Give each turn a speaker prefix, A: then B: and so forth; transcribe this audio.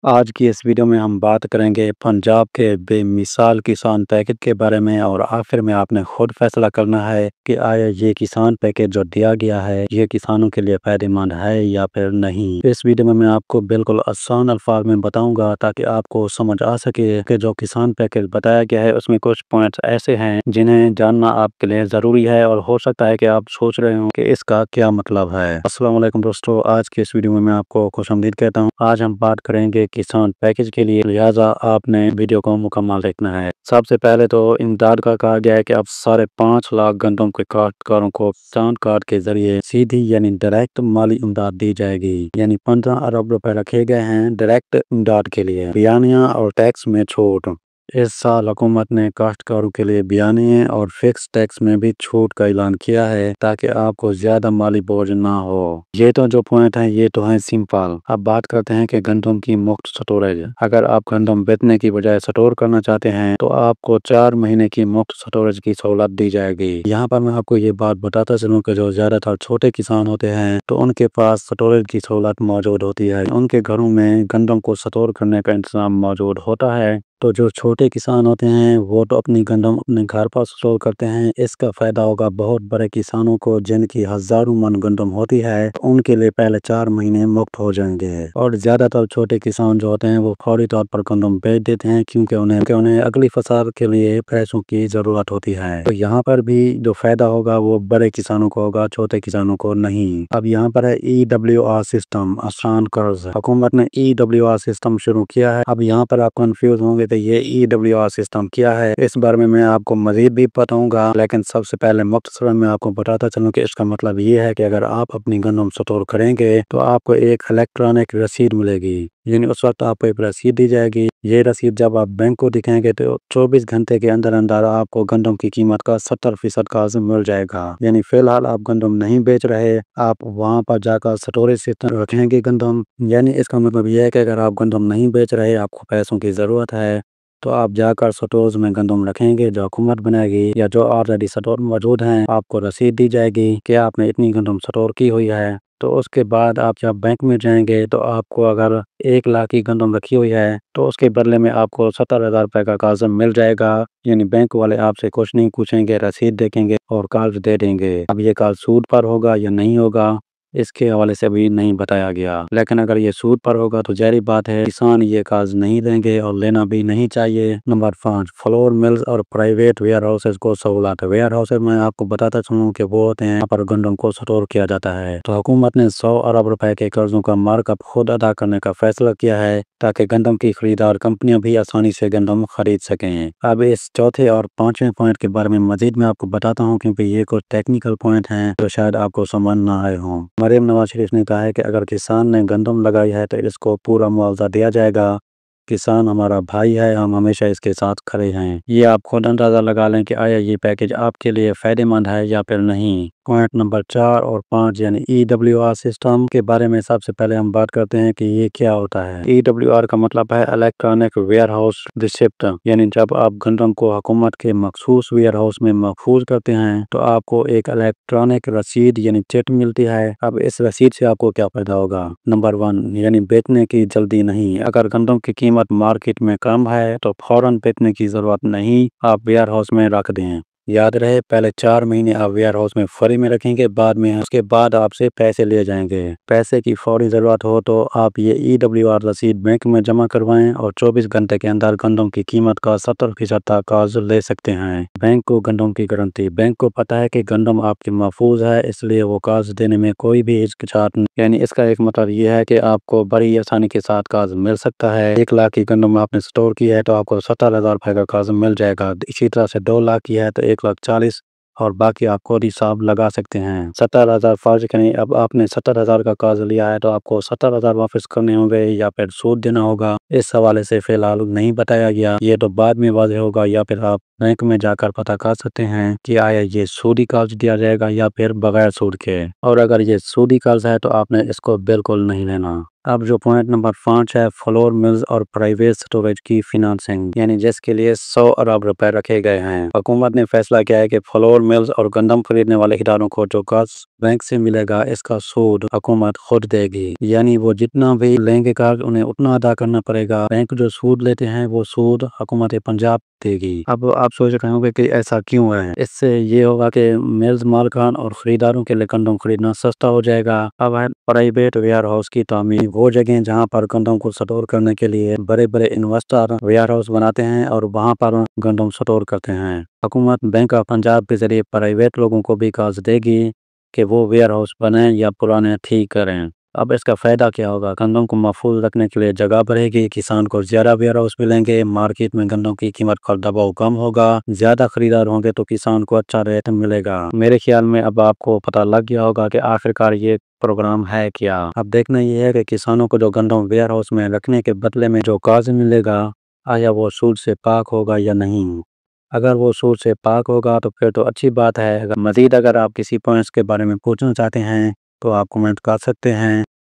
A: आज की इस वीडियो में हम बात करेंगे पंजाब के बेमिसाल किसान पैकेज के बारे में और आखिर में आपने खुद फैसला करना है कि आया ये किसान पैकेज जो दिया गया है ये किसानों के लिए फायदेमंद है या फिर नहीं। इस वीडियो में मैं आपको बिल्कुल आसान अल्फाज में बताऊंगा ताकि आपको समझ आ सके कि जो किसान पैकेज बताया गया है उसमें कुछ पॉइंट्स ऐसे हैं जिन्हें जानना आपके लिए ज़रूरी है और हो सकता है कि आप सोच रहे हो कि इसका क्या मतलब है। अस्सलाम वालेकुम दोस्तों, आज के इस वीडियो में मैं आपको खुशामदीद कहता हूँ। आज हम बात करेंगे किसान पैकेज के लिए, लिहाजा आपने वीडियो को मुकम्मल देखना है। सबसे पहले तो इमदाद का कहा गया है कि अब 5.5 लाख गंदम के काश्तकारों को किसान कार्ड के जरिए सीधी यानी डायरेक्ट माली इमदाद दी जाएगी। यानी 15 अरब रुपए रखे गए हैं डायरेक्ट इमदाद के लिए। बियानिया और टैक्स में छूट। इस साल हुकूमत ने काश्तकारों के लिए बियाने और फिक्स टैक्स में भी छूट का ऐलान किया है ताकि आपको ज्यादा माली बोझ ना हो। ये तो जो पॉइंट है ये तो है सिंपल। अब बात करते हैं कि गंदम की मुफ्त स्टोरेज। अगर आप गंदम बेचने की बजाय स्टोर करना चाहते हैं तो आपको 4 महीने की मुफ्त स्टोरेज की सहूलत दी जाएगी। यहाँ पर मैं आपको ये बात बताता चलूँ कि जो ज्यादातर छोटे किसान होते हैं तो उनके पास स्टोरेज की सहूलत मौजूद होती है। उनके घरों में गंदम को स्टोर करने का इंतजाम मौजूद होता है। तो जो छोटे किसान होते हैं वो तो अपनी गंदम अपने घर पर स्टोर करते हैं। इसका फायदा होगा बहुत बड़े किसानों को जिनकी हजारों मन गंदम होती है, तो उनके लिए पहले 4 महीने मुफ्त हो जाएंगे। और ज्यादातर छोटे किसान जो होते हैं वो फौरी तौर पर गंदम बेच देते हैं क्योंकि उन्हें अगली फसल के लिए पैसों की जरूरत होती है। तो यहाँ पर भी जो फायदा होगा वो बड़े किसानों को होगा, छोटे किसानों को नहीं। अब यहाँ पर है EWR सिस्टम, आसान कर्ज। हुकूमत ने EWR सिस्टम शुरू किया है। अब यहाँ पर आप कंफ्यूज होंगे तो ये EWR सिस्टम क्या है, इस बारे में मैं आपको मजीद भी बताऊंगा, लेकिन सबसे पहले मुख्तसरन मैं आपको बताता चलूं कि इसका मतलब ये है कि अगर आप अपनी गंदम स्टोर करेंगे तो आपको एक इलेक्ट्रॉनिक रसीद मिलेगी। यानी उस वक्त आपको एक रसीद दी जाएगी। ये रसीद जब आप बैंक को दिखाएंगे तो 24 घंटे के अंदर अंदर आपको गंदम की कीमत का 70% कर्ज मिल जाएगा। यानी फिलहाल आप गंदम नहीं बेच रहे, आप वहां पर जाकर स्टोरेज सिस्टम रखेंगे गंदम। यानी इसका मतलब यह है कि अगर आप गंदम नहीं बेच रहे, आपको पैसों की जरूरत है, तो आप जाकर स्टोर्स में गंदम रखेंगे जो हुकूमत बनाएगी या जो ऑलरेडी स्टोर मौजूद हैं, आपको रसीद दी जाएगी कि आपने इतनी गंदम स्टोर की हुई है। तो उसके बाद आप जब बैंक में जाएंगे तो आपको अगर 1 लाख की गंदम रखी हुई है तो उसके बदले में आपको 70,000 रुपए का कर्ज मिल जाएगा। यानी बैंक वाले आपसे कुछ नहीं पूछेंगे, रसीद देखेंगे और कर्ज दे देंगे। अब ये कर्ज सूद पर होगा या नहीं होगा इसके हवाले से भी नहीं बताया गया, लेकिन अगर ये सूद पर होगा तो जाहिर बात है किसान ये कर्ज नहीं देंगे और लेना भी नहीं चाहिए। नंबर 5, फ्लोर मिल्स और प्राइवेट वेयर हाउसेज को सहूलत। वेयर हाउसेज में आपको बताता चलूँ कि वो होते हैं यहाँ पर गंदम को स्टोर किया जाता है। तो हुकूमत ने 100 अरब रुपए के कर्जों का मार्कअप खुद अदा करने का फैसला किया है ताकि गंदम की खरीदार कंपनियां भी आसानी से गंदम खरीद सकें। अब इस चौथे और पांचवें पॉइंट के बारे में मजीद मैं आपको बताता हूँ क्योंकि ये कुछ टेक्निकल पॉइंट हैं जो शायद आपको समझ ना आए हों। मरियम नवाज शरीफ ने कहा है कि अगर किसान ने गंदम लगाई है तो इसको पूरा मुआवजा दिया जाएगा। किसान हमारा भाई है, हम हमेशा इसके साथ खड़े हैं। ये आप खुद अंदाजा लगा लें कि आया ये पैकेज आपके लिए फायदेमंद है या फिर नहीं। पॉइंट नंबर 4 और 5 यानी EWR सिस्टम के बारे में सबसे पहले हम बात करते हैं कि ये क्या होता है। EWR का मतलब है इलेक्ट्रॉनिक वेयर हाउस रिसिप्ट। यानी जब आप गंदम को हुकूमत के मखसूस वेयर हाउस में महफूज करते हैं तो आपको एक इलेक्ट्रॉनिक रसीद यानी चिट मिलती है। अब इस रसीद से आपको क्या फायदा होगा। नंबर 1 यानी बेचने की जल्दी नहीं। अगर गंदम की कीमत मार्केट में कम है तो फौरन बेचने की जरूरत नहीं, आप वेयर हाउस में रख दें। याद रहे पहले 4 महीने आप वेयर हाउस में फ्री में रखेंगे, बाद में उसके बाद आपसे पैसे ले जाएंगे। पैसे की फौरी जरूरत हो तो आप ये EWR रसीद बैंक में जमा करवाएं और 24 घंटे के अंदर गंदम की कीमत का 70% तक कर्ज ले सकते हैं। बैंक को गंदम की गारंटी। बैंक को पता है कि गंदम आपकी महफूज है, इसलिए वो कर्ज देने में कोई भी हिचकिचाहट नहीं। यानी इसका एक मतलब ये है कि आपको बड़ी आसानी के साथ कर्ज मिल सकता है। 1 लाख की गंदम आपने स्टोर की है तो आपको 70,000 रुपए का कर्ज मिल जाएगा। इसी तरह से 2 लाख की है तो 1,40,000 और बाकी आप खुद हिसाब लगा सकते हैं। 70,000 फर्ज करें अब आपने 70,000 का कर्ज लिया है तो आपको 70,000 वापस करने होंगे या फिर सूद देना होगा। इस हवाले से फिलहाल नहीं बताया गया, ये तो बाद में वाज़ेह होगा या फिर आप बैंक में जाकर पता कर सकते हैं कि आया ये सूदी कर्ज दिया जाएगा या फिर बगैर सूद के। और अगर ये सूदी कर्ज है तो आपने इसको बिल्कुल नहीं लेना। اب جو پوائنٹ نمبر 5 ہے، فلور ملز اور پرائیویٹ سٹوریج کی فنانسنگ، یعنی جس کے لیے 100 ارب روپے رکھے گئے ہیں۔ حکومت نے فیصلہ کیا ہے کہ فلور ملز اور گندم خریدنے والے اداروں کو جو قرض بینک سے ملے گا، اس کا سود حکومت خود دے گی، یعنی وہ جتنا بھی لیں گے قرض انہیں اتنا ادا کرنا پڑے گا۔ بینک جو سود لیتے ہیں وہ سود حکومت پنجاب دے گی۔ اب آپ سوچ رہے ہوں گے کہ ایسا کیوں ہے؟ اس سے یہ ہوگا کہ ملز مالکان اور خریداروں کے لیے گندم خریدنا سستا ہو جائے گا۔ اب ہے پرائیویٹ ویئر ہاؤس کی تعمیر، وہ جگہ جہاں پر گندم کو سٹور کرنے کے لیے بڑے بڑے انویسٹر ویئر ہاؤس بناتے ہیں اور وہاں پر گندم سٹور کرتے ہیں۔ حکومت بینک آف پنجاب کے ذریعے پرائیویٹ لوگوں کو بھی قرض دے گی کہ وہ ویئر ہاؤس بنائیں یا پرانے ٹھیک کریں۔ اب اس کا فائدہ کیا ہوگا؟ گندم کو محفوظ رکھنے کے لیے جگہ بڑھے گی، کسان کو زیادہ ویئر ہاؤس ملیں گے، مارکیٹ میں گندم کی قیمت کا دباؤ کم ہوگا، زیادہ خریدار ہوں گے تو کسان کو اچھا ریٹ ملے گا۔ میرے خیال میں اب آپ کو پتہ لگ گیا ہوگا کہ آخرکار یہ پروگرام ہے کیا۔ اب دیکھنا یہ ہے کہ کسانوں کو جو گندم ویئر ہاؤس میں رکھنے کے بدلے میں جو قرض ملے گا، آیا وہ سود سے پاک ہوگا یا نہیں۔ اگر وہ سود سے پاک ہوگا تو پھر تو اچھی بات ہے۔ مزید اگر آپ کسی پوائنٹس کے بارے میں پوچھنا چاہتے ہیں تو آپ کمنٹ کر سکتے ہیں۔